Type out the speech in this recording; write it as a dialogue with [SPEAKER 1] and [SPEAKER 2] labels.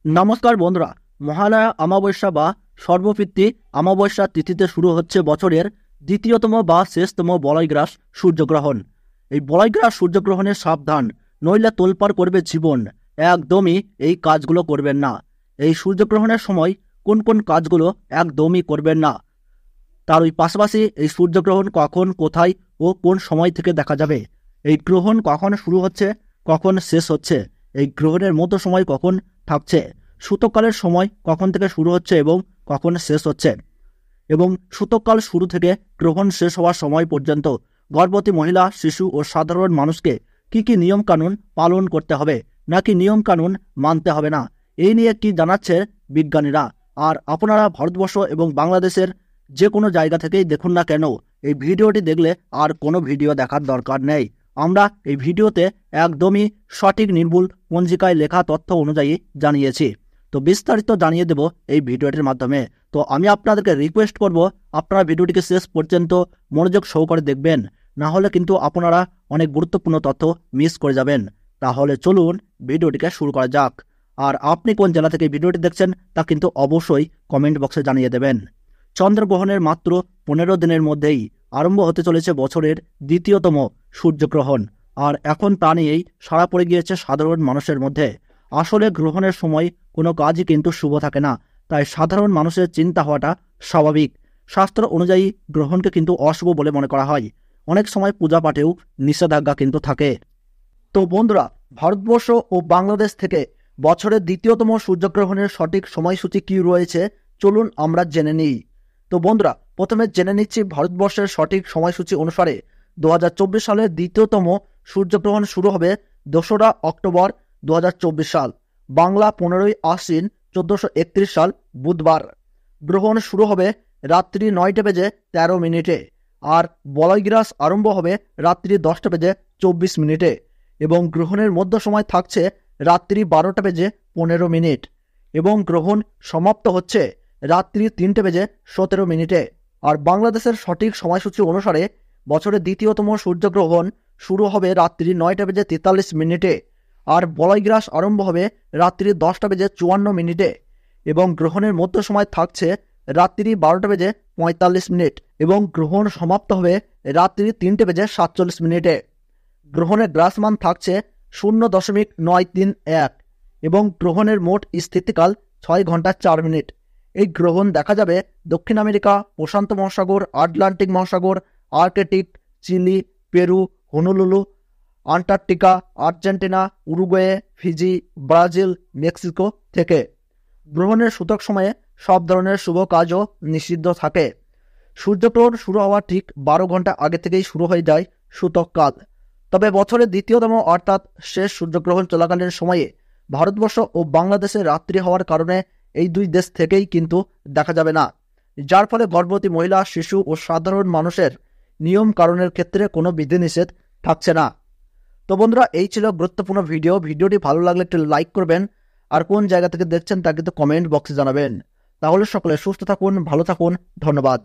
[SPEAKER 1] নমস্কার বন্ধুরা, মহালয়া অমাবস্যা বা সর্বপিতৃ অমাবস্যা তিথিতে শুরু হচ্ছে বছরের দ্বিতীয়তম বা শেষতম বলয়গ্রাস সূর্যগ্রহণ। এই বলয়গ্রাস সূর্যগ্রহণে সাবধান, নইলে তোলপাড় করবে জীবন। একদমই এই কাজগুলো করবেন না। এই সূর্যগ্রহণের সময় কোন কোন কাজগুলো একদমই করবেন না, তার ওই পাশাপাশি এই সূর্যগ্রহণ কখন, কোথায় ও কোন সময় থেকে দেখা যাবে, এই গ্রহণ কখন শুরু হচ্ছে, কখন শেষ হচ্ছে, এই গ্রহণের মধ্য সময় কখন থাকছে, সূতককালের সময় কখন থেকে শুরু হচ্ছে এবং কখন শেষ হচ্ছে, এবং সূতককাল শুরু থেকে গ্রহণ শেষ হওয়ার সময় পর্যন্ত গর্ভবতী মহিলা, শিশু ও সাধারণ মানুষকে কি কি নিয়মকানুন পালন করতে হবে নাকি নিয়মকানুন মানতে হবে না, এই নিয়ে কি জানাচ্ছে বিজ্ঞানীরা। আর আপনারা ভারতবর্ষ এবং বাংলাদেশের যে কোনো জায়গা থেকেই দেখুন না কেন, এই ভিডিওটি দেখলে আর কোনো ভিডিও দেখার দরকার নেই। আমরা এই ভিডিওতে একদমই সঠিক নির্ভুল পঞ্জিকায় লেখা তথ্য অনুযায়ী জানিয়েছি। তো বিস্তারিত জানিয়ে দেব এই ভিডিওটির মাধ্যমে। তো আমি আপনাদেরকে রিকোয়েস্ট করব, আপনারা ভিডিওটিকে শেষ পর্যন্ত মনোযোগ সহকারে দেখবেন, না হলে কিন্তু আপনারা অনেক গুরুত্বপূর্ণ তথ্য মিস করে যাবেন। তাহলে চলুন ভিডিওটিকে শুরু করা যাক। আর আপনি কোন জেলা থেকে ভিডিওটি দেখছেন তা কিন্তু অবশ্যই কমেন্ট বক্সে জানিয়ে দেবেন। চন্দ্রগ্রহণের মাত্র 15 দিনের মধ্যেই আরম্ভ হতে চলেছে বছরের দ্বিতীয়তম সূর্যগ্রহণ। আর এখন তা নিয়েই সাড়া পড়ে গিয়েছে সাধারণ মানুষের মধ্যে। আসলে গ্রহণের সময় কোনো কাজই কিন্তু শুভ থাকে না, তাই সাধারণ মানুষের চিন্তা হওয়াটা স্বাভাবিক। শাস্ত্র অনুযায়ী গ্রহণকে কিন্তু অশুভ বলে মনে করা হয়। অনেক সময় পূজা পাঠেও নিষেধাজ্ঞা কিন্তু থাকে। তো বন্ধুরা, ভারতবর্ষ ও বাংলাদেশ থেকে বছরের দ্বিতীয়তম সূর্যগ্রহণের সঠিক সময়সূচি কী রয়েছে, চলুন আমরা জেনে নিই। তো বন্ধুরা, প্রথমে জেনে নিচ্ছি ভারতবর্ষের সঠিক সময়সূচি অনুসারে 2024 সালের দ্বিতীয়তম সূর্যগ্রহণ শুরু হবে 2রা অক্টোবর 2024 সাল, বাংলা 15ই আশ্বিন 1431 সাল বুধবার। গ্রহণ শুরু হবে রাত্রি 9টা বেজে 13 মিনিটে, আর বলয়গ্রাস আরম্ভ হবে রাত্রি 10টা বেজে 24 মিনিটে, এবং গ্রহণের মধ্য সময় থাকছে রাত্রি 12টা বেজে 15 মিনিট, এবং গ্রহণ সমাপ্ত হচ্ছে রাত্রি 3টে বেজে 17 মিনিটে। আর বাংলাদেশের সঠিক সময়সূচি অনুসারে বছরের দ্বিতীয়তম সূর্যগ্রহণ শুরু হবে রাত্রি 9টা বেজে 43 মিনিটে, আর বলয়গ্রাস আরম্ভ হবে রাত্রি 10টা বেজে 54 মিনিটে, এবং গ্রহণের মধ্য সময় থাকছে রাত্রি 12টা বেজে 45 মিনিট, এবং গ্রহণ সমাপ্ত হবে রাত্রি 3টে বেজে 47 মিনিটে। গ্রহণের গ্রাসমান থাকছে 0.931, এবং গ্রহণের মোট স্থিতিকাল 6 ঘন্টা 4 মিনিট। এই গ্রহণ দেখা যাবে দক্ষিণ আমেরিকা, প্রশান্ত মহাসাগর, আটলান্টিক মহাসাগর, Arctic, Chile, Peru, Honolulu, Antarctica, Argentina, Uruguay, Fiji, Brazil, Mexico থেকে। গ্রহণের সূতক সময়ে সব ধরনের শুভ কাজও নিষিদ্ধ থাকে। সূর্যগ্রহণ শুরু হওয়ার ঠিক 12 ঘন্টা আগে থেকেই শুরু হয়ে যায় সূতক কাল। তবে বছরের দ্বিতীয়তম অর্থাৎ শেষ সূর্যগ্রহণ চলাকালীন সময়ে ভারতবর্ষ ও বাংলাদেশে রাত্রি হওয়ার কারণে এই দুই দেশ থেকেই কিন্তু দেখা যাবে না, যার ফলে গর্ভবতী মহিলা, শিশু ও সাধারণ মানুষের নিয়ম কারণের ক্ষেত্রে কোনো বিধিনিষেধ থাকছে না। তো বন্ধুরা, এই ছিল গুরুত্বপূর্ণ ভিডিওটি ভালো লাগলে একটু লাইক করবেন, আর কোন জায়গা থেকে দেখছেন তা কিন্তু কমেন্ট বক্সে জানাবেন। তাহলে সকলে সুস্থ থাকুন, ভালো থাকুন, ধন্যবাদ।